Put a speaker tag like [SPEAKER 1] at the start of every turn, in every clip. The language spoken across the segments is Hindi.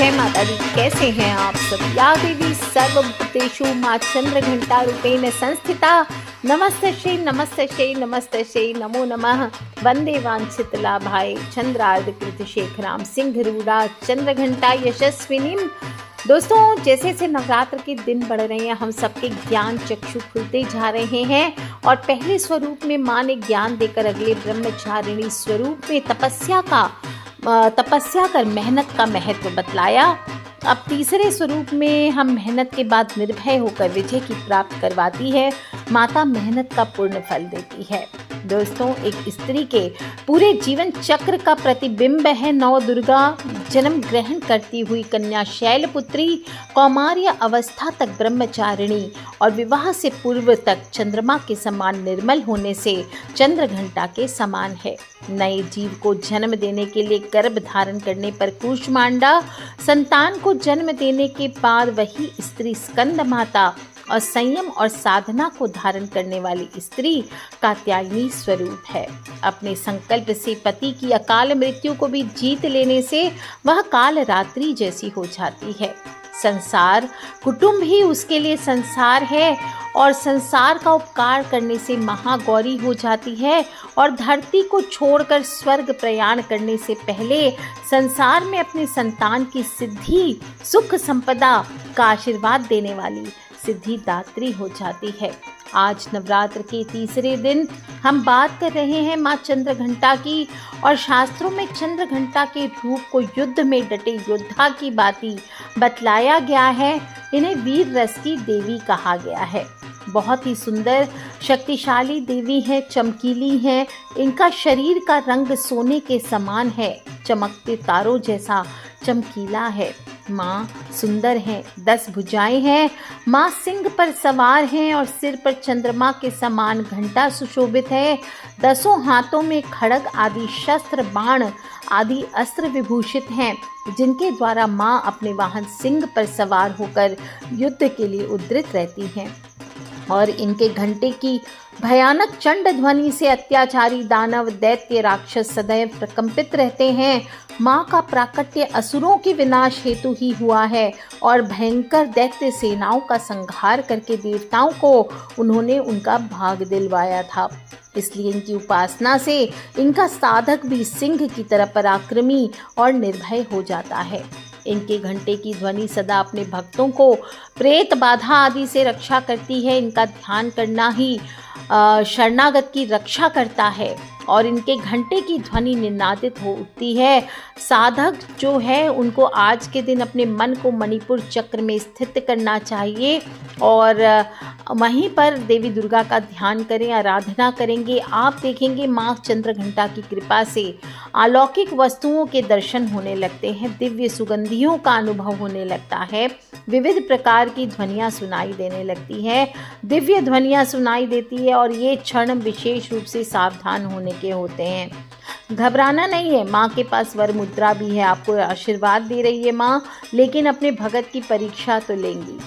[SPEAKER 1] जय माता दी। कैसे हैं आप सब? या देवी सर्वभूतेषु मां चंद्र घंटा रूपेण संस्थिता। नमस्ते श्री नमस्ते श्री नमस्ते श्री नमो नमः। वंदे वांछित लाभाय चंद्रार्धकृत शेखराम सिंह रूढ़ा चंद्र घंटा यशस्विनी। दोस्तों, जैसे जैसे नवरात्र के दिन बढ़ रहे हैं, हम सबके ज्ञान चक्षु खुलते जा रहे हैं और पहले स्वरूप में माँ ने ज्ञान देकर अगले ब्रह्मचारिणी स्वरूप में तपस्या कर मेहनत का महत्व बतलाया। अब तीसरे स्वरूप में हम मेहनत के बाद निर्भय होकर विजय की प्राप्त करवाती है। माता मेहनत का पूर्ण फल देती है। दोस्तों, एक स्त्री के पूरे जीवन चक्र का प्रतिबिंब है नव दुर्गा। जन्म ग्रहण करती हुई कन्या शैलपुत्री, कौमार्य अवस्था तक ब्रह्मचारिणी और विवाह से पूर्व तक चंद्रमा के समान निर्मल होने से चंद्र घंटा के समान है। नए जीव को जन्म देने के लिए गर्भ धारण करने पर कूष्मांडा, संतान को जन्म देने के बाद वही स्त्री स्कंद माता और संयम और साधना को धारण करने वाली स्त्री कात्यायनी स्वरूप है। अपने संकल्प से पति की अकाल मृत्यु को भी जीत लेने से वह काल रात्रि जैसी हो जाती है। संसार कुटुंब ही उसके लिए संसार है और संसार का उपकार करने से महागौरी हो जाती है और धरती को छोड़कर स्वर्ग प्रयाण करने से पहले संसार में अपने संतान की सिद्धि सुख संपदा का आशीर्वाद देने वाली सिद्धिदात्री हो जाती है। आज नवरात्र के तीसरे दिन हम बात कर रहे हैं माँ चंद्र घंटा की और शास्त्रों में चंद्र घंटा के रूप को युद्ध में डटे योद्धा की बाती बतलाया गया है। इन्हें वीर रस की देवी कहा गया है। बहुत ही सुंदर शक्तिशाली देवी है, चमकीली है। इनका शरीर का रंग सोने के समान है, चमकते तारों जैसा चमकीला है। माँ सुंदर हैं, 10 भुजाएं हैं। माँ सिंह पर सवार हैं और सिर पर चंद्रमा के समान घंटा सुशोभित है। 10 हाथों में खड्ग आदि शस्त्र बाण आदि अस्त्र विभूषित हैं, जिनके द्वारा माँ अपने वाहन सिंह पर सवार होकर युद्ध के लिए उद्यत रहती हैं और इनके घंटे की भयानक चंड ध्वनि से अत्याचारी दानव दैत्य राक्षस सदैव प्रकंपित रहते हैं। माँ का प्राकट्य असुरों के विनाश हेतु ही हुआ है और भयंकर दैत्य सेनाओं का संहार करके देवताओं को उन्होंने उनका भाग दिलवाया था। इसलिए इनकी उपासना से इनका साधक भी सिंह की तरह पराक्रमी और निर्भय हो जाता है। इनके घंटे की ध्वनि सदा अपने भक्तों को प्रेत बाधा आदि से रक्षा करती है। इनका ध्यान करना ही शरणागत की रक्षा करता है और इनके घंटे की ध्वनि निनादित हो उठती है। साधक जो है उनको आज के दिन अपने मन को मणिपुर चक्र में स्थित करना चाहिए और वहीं पर देवी दुर्गा का ध्यान करें, आराधना करेंगे। आप देखेंगे माँ चंद्र घंटा की कृपा से अलौकिक वस्तुओं के दर्शन होने लगते हैं, दिव्य सुगंधियों का अनुभव होने लगता है, विविध प्रकार की ध्वनियाँ सुनाई देने लगती है, दिव्य ध्वनियाँ सुनाई देती है और ये क्षण विशेष रूप से सावधान होने के होते हैं। घबराना नहीं है, माँ के पास वर मुद्रा भी है, आपको आशीर्वाद दे रही है माँ, लेकिन अपने भगत की परीक्षा तो लेंगी।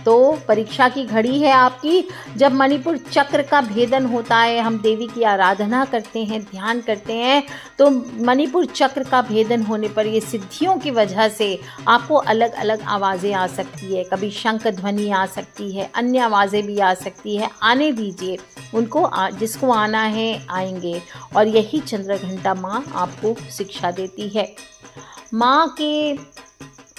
[SPEAKER 1] तो परीक्षा की घड़ी है आपकी, जब मणिपुर चक्र का भेदन होता है, हम देवी की आराधना करते हैं, ध्यान करते हैं, तो मणिपुर चक्र का भेदन होने पर ये सिद्धियों की वजह से आपको अलग अलग आवाज़ें आ सकती है। कभी शंख ध्वनि आ सकती है, अन्य आवाज़ें भी आ सकती है। आने दीजिए उनको, जिसको आना है आएंगे और यही चंद्र घंटा माँ आपको शिक्षा देती है। माँ के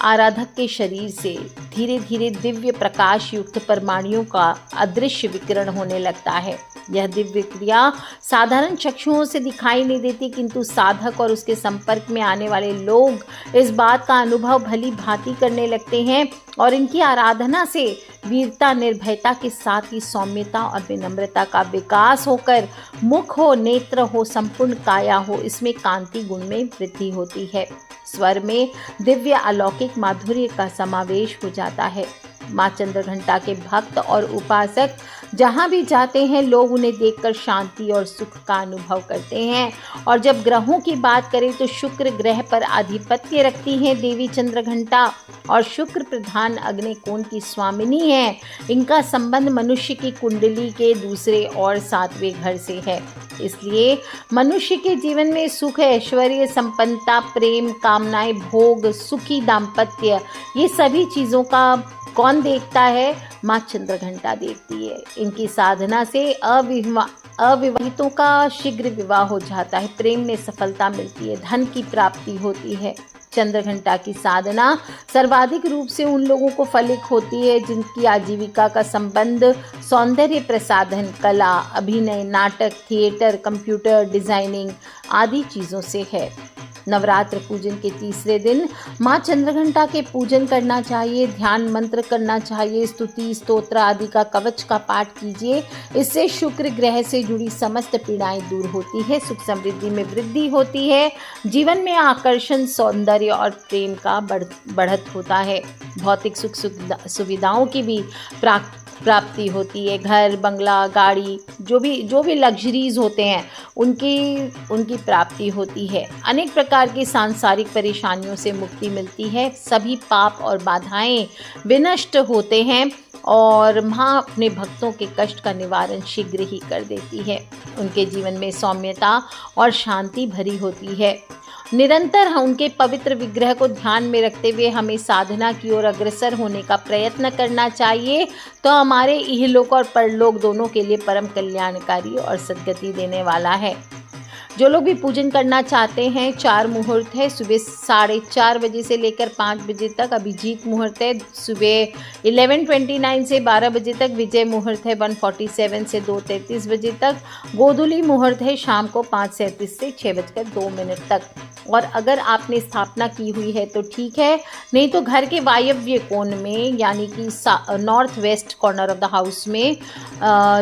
[SPEAKER 1] आराधक के शरीर से धीरे धीरे दिव्य प्रकाश युक्त परमाणुओं का अदृश्य विकिरण होने लगता है। यह दिव्य क्रिया साधारण चक्षुओं से दिखाई नहीं देती, किंतु साधक और उसके संपर्क में आने वाले लोग इस बात का अनुभव भली भांति करने लगते हैं और इनकी आराधना से वीरता, निर्भयता के साथ ही सौम्यता और विनम्रता का विकास होकर मुख हो, नेत्र हो, संपूर्ण काया हो, इसमें कांति गुण में वृद्धि होती है। स्वर में दिव्य अलौकिक माधुर्य का समावेश हो जाता है। माँ चंद्रघंटा के भक्त और उपासक जहाँ भी जाते हैं लोग उन्हें देखकर शांति और सुख का अनुभव करते हैं। और जब ग्रहों की बात करें तो शुक्र ग्रह पर आधिपत्य रखती है देवी चंद्रघंटा और शुक्र प्रधान अग्निकोण की स्वामिनी है। इनका संबंध मनुष्य की कुंडली के दूसरे और 7वें घर से है। इसलिए मनुष्य के जीवन में सुख, ऐश्वर्य, संपन्नता, प्रेम, कामनाएं, भोग, सुखी दाम्पत्य, ये सभी चीज़ों का कौन देखता है? माँ चंद्रघंटा देखती है। इनकी साधना से अविवाहितों का शीघ्र विवाह हो जाता है, प्रेम में सफलता मिलती है, धन की प्राप्ति होती है। चंद्रघंटा की साधना सर्वाधिक रूप से उन लोगों को फलित होती है जिनकी आजीविका का संबंध सौंदर्य प्रसाधन, कला, अभिनय, नाटक, थिएटर, कंप्यूटर, डिजाइनिंग आदि चीज़ों से है। नवरात्र पूजन के तीसरे दिन माँ चंद्रघंटा के पूजन करना चाहिए, ध्यान मंत्र करना चाहिए, स्तुति, स्तोत्र आदि का कवच का पाठ कीजिए। इससे शुक्र ग्रह से जुड़ी समस्त पीड़ाएं दूर होती है, सुख समृद्धि में वृद्धि होती है, जीवन में आकर्षण, सौंदर्य और प्रेम का बढ़त होता है। भौतिक सुख सुविधाओं की भी प्राप्ति होती है। घर, बंगला, गाड़ी, जो भी लग्जरीज होते हैं उनकी प्राप्ति होती है। अनेक प्रकार की सांसारिक परेशानियों से मुक्ति मिलती है। सभी पाप और बाधाएं विनष्ट होते हैं और माँ अपने भक्तों के कष्ट का निवारण शीघ्र ही कर देती है। उनके जीवन में सौम्यता और शांति भरी होती है। निरंतर उनके पवित्र विग्रह को ध्यान में रखते हुए हमें साधना की ओर अग्रसर होने का प्रयत्न करना चाहिए, तो हमारे इहलोक और परलोक दोनों के लिए परम कल्याणकारी और सद्गति देने वाला है। जो लोग भी पूजन करना चाहते हैं, 4 मुहूर्त है, सुबह 4:30 बजे से लेकर 5 बजे तक अभिजीत मुहूर्त है, सुबह 11:29 से 12 बजे तक विजय मुहूर्त है, 1:47 से 2:33 बजे तक गोधूली मुहूर्त है, शाम को 5:37 से 6:02 तक। और अगर आपने स्थापना की हुई है तो ठीक है, नहीं तो घर के वायव्य कोण में यानी कि north west corner of the house में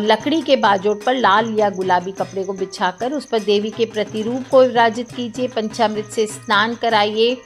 [SPEAKER 1] लकड़ी के बाजोट पर लाल या गुलाबी कपड़े को बिछाकर उस पर देवी के प्रतिरूप को विराजित कीजिए। पंचामृत से स्नान कराइए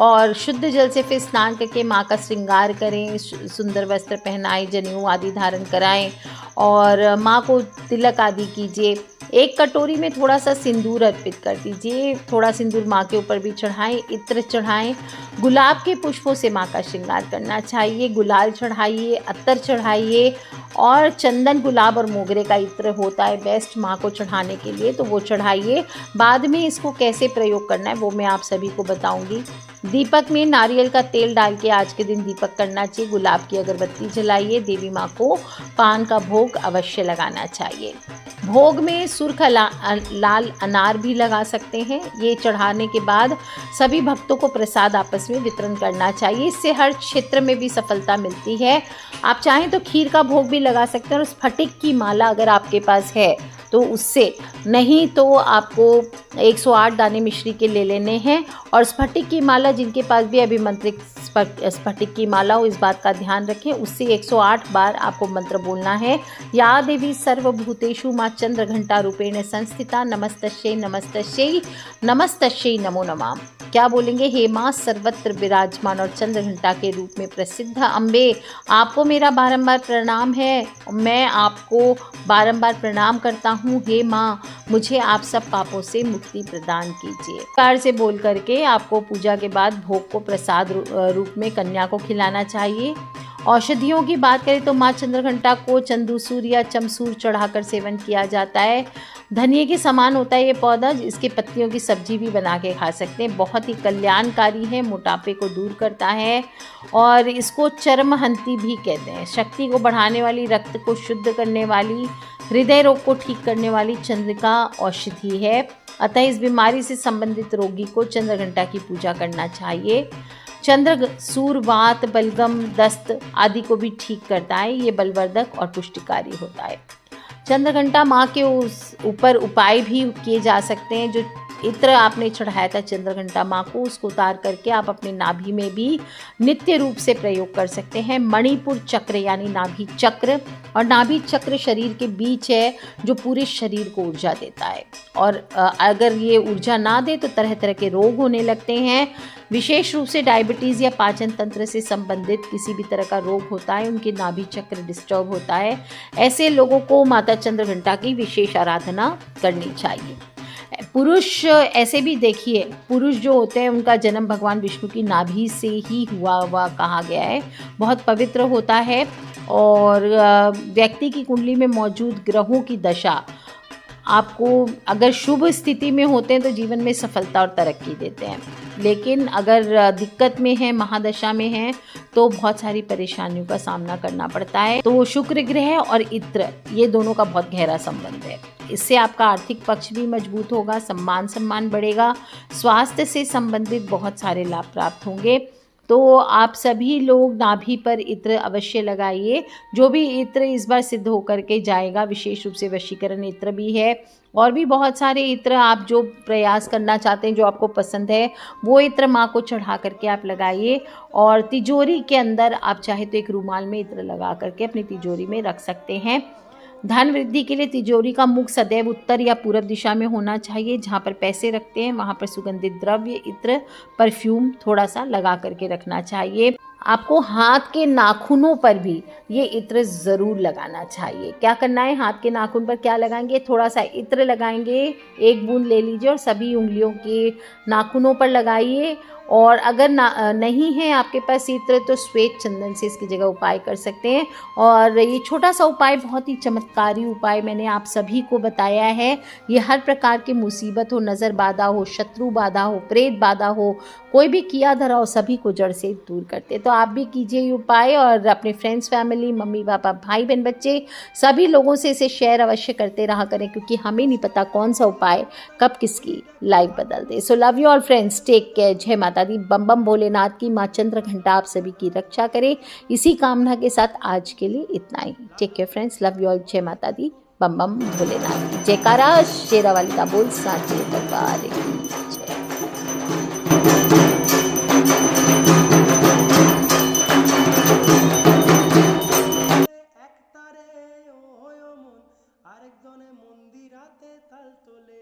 [SPEAKER 1] और शुद्ध जल से फिर स्नान करके माँ का श्रृंगार करें, सुंदर वस्त्र पहनाएं, जनेऊ आदि धारण कराएं और माँ को तिलक आदि कीजिए। एक कटोरी में थोड़ा सा सिंदूर अर्पित कर दीजिए, थोड़ा सिंदूर माँ के ऊपर भी चढ़ाएं, इत्र चढ़ाएं। गुलाब के पुष्पों से माँ का श्रृंगार करना चाहिए, गुलाल चढ़ाइए, अत्तर चढ़ाइए और चंदन, गुलाब और मोगरे का इत्र होता है बेस्ट माँ को चढ़ाने के लिए, तो वो चढ़ाइए। बाद में इसको कैसे प्रयोग करना है वो मैं आप सभी को बताऊंगी। दीपक में नारियल का तेल डाल के आज के दिन दीपक करना चाहिए। गुलाब की अगरबत्ती जलाइए। देवी माँ को पान का भोग अवश्य लगाना चाहिए। भोग में सुर्ख लाल अनार भी लगा सकते हैं। ये चढ़ाने के बाद सभी भक्तों को प्रसाद आपस में वितरण करना चाहिए। इससे हर क्षेत्र में भी सफलता मिलती है। आप चाहें तो खीर का भोग भी लगा सकते हैं और स्फटिक की माला अगर आपके पास है तो उससे, नहीं तो आपको 108 दाने मिश्री के ले लेने हैं। और स्फटिक की माला जिनके पास भी अभिमंत्रित स्फटिक की माला हो, इस बात का ध्यान रखें, उससे 108 बार आपको मंत्र बोलना है। या देवी सर्वभूतेषु माँ चंद्रघंटा रूपेण संस्थिता नमस्तस्यै नमस्तस्यै नमस्तस्यै नमो नमः। क्या बोलेंगे? हे माँ सर्वत्र विराजमान और चंद्रघंटा के रूप में प्रसिद्ध अम्बे, आपको मेरा बारंबार प्रणाम है। मैं आपको बारंबार प्रणाम करता हूँ। हे माँ, मुझे आप सब पापों से मुक्ति प्रदान कीजिए। प्यार से बोल करके आपको पूजा के बाद भोग को प्रसाद रूप में कन्या को खिलाना चाहिए। औषधियों की बात करें तो माँ चंद्रघंटा को चंदूसूर या चमसूर चढ़ाकर सेवन किया जाता है। धनिये के समान होता है ये पौधा, इसके पत्तियों की सब्जी भी बना के खा सकते हैं। बहुत ही कल्याणकारी है, मोटापे को दूर करता है और इसको चर्महंती भी कहते हैं। शक्ति को बढ़ाने वाली, रक्त को शुद्ध करने वाली, हृदय रोग को ठीक करने वाली चंद्रिका औषधि है। अतः इस बीमारी से संबंधित रोगी को चंद्रघंटा की पूजा करना चाहिए। चंद्रसूर वात, बलगम, दस्त आदि को भी ठीक करता है। ये बलवर्धक और पुष्टिकारी होता है। चंद्रघंटा माँ के ऊपर उपाय भी किए जा सकते हैं। जो इत्र आपने चढ़ाया था चंद्रघंटा माँ को, उसको उतार करके आप अपने नाभि में भी नित्य रूप से प्रयोग कर सकते हैं। मणिपुर चक्र यानी नाभि चक्र, और नाभि चक्र शरीर के बीच है जो पूरे शरीर को ऊर्जा देता है, और अगर ये ऊर्जा ना दे तो तरह तरह के रोग होने लगते हैं। विशेष रूप से डायबिटीज़ या पाचन तंत्र से संबंधित किसी भी तरह का रोग होता है, उनके नाभि चक्र डिस्टर्ब होता है, ऐसे लोगों को माता चंद्रघंटा की विशेष आराधना करनी चाहिए। पुरुष ऐसे भी देखिए, पुरुष जो होते हैं उनका जन्म भगवान विष्णु की नाभि से ही हुआ कहा गया है, बहुत पवित्र होता है। और व्यक्ति की कुंडली में मौजूद ग्रहों की दशा आपको अगर शुभ स्थिति में होते हैं तो जीवन में सफलता और तरक्की देते हैं, लेकिन अगर दिक्कत में है, महादशा में है, तो बहुत सारी परेशानियों का सामना करना पड़ता है। तो शुक्र ग्रह और इत्र ये दोनों का बहुत गहरा संबंध है। इससे आपका आर्थिक पक्ष भी मजबूत होगा, सम्मान बढ़ेगा, स्वास्थ्य से संबंधित बहुत सारे लाभ प्राप्त होंगे। तो आप सभी लोग नाभि पर इत्र अवश्य लगाइए। जो भी इत्र इस बार सिद्ध होकर के जाएगा, विशेष रूप से वशीकरण इत्र भी है, और भी बहुत सारे इत्र आप जो प्रयास करना चाहते हैं, जो आपको पसंद है, वो इत्र माँ को चढ़ा करके आप लगाइए। और तिजोरी के अंदर आप चाहे तो एक रुमाल में इत्र लगा करके अपनी तिजोरी में रख सकते हैं। धन वृद्धि के लिए तिजोरी का मुख सदैव उत्तर या पूर्व दिशा में होना चाहिए। जहाँ पर पैसे रखते हैं वहाँ पर सुगंधित द्रव्य, इत्र, परफ्यूम थोड़ा सा लगा करके रखना चाहिए। आपको हाथ के नाखूनों पर भी ये इत्र ज़रूर लगाना चाहिए। क्या करना है, हाथ के नाखून पर क्या लगाएंगे, थोड़ा सा इत्र लगाएंगे, एक बूंद ले लीजिए और सभी उंगलियों के नाखूनों पर लगाइए। और अगर नहीं है आपके पास इत्र तो श्वेत चंदन से इसकी जगह उपाय कर सकते हैं। और ये छोटा सा उपाय बहुत ही चमत्कारी उपाय मैंने आप सभी को बताया है। ये हर प्रकार की मुसीबत हो, नज़र बाधा हो, शत्रु बाधा हो, प्रेत बाधा हो, कोई भी किया धरा हो, सभी को जड़ से दूर करते। तो आप भी कीजिए ये उपाय और अपने फ्रेंड्स, फैमिली, मम्मी पापा, भाई बहन, बच्चे सभी लोगों से इसे शेयर अवश्य करते रहा करें, क्योंकि हमें नहीं पता कौन सा उपाय कब किसकी लाइफ बदल दे। So love you all friends, take care, जय माता दी। बम बम भोलेनाथ की माँ चंद्रघंटा आप सभी की रक्षा करे, इसी कामना के साथ आज के लिए इतना ही। Take care friends, love you all, जय माता दी, बम बम भोलेनाथ की जयकारा, शेरावाली का बोल, सांचे दरबार की जय।
[SPEAKER 2] একজনে মন্দিরাতে তাল তোলে।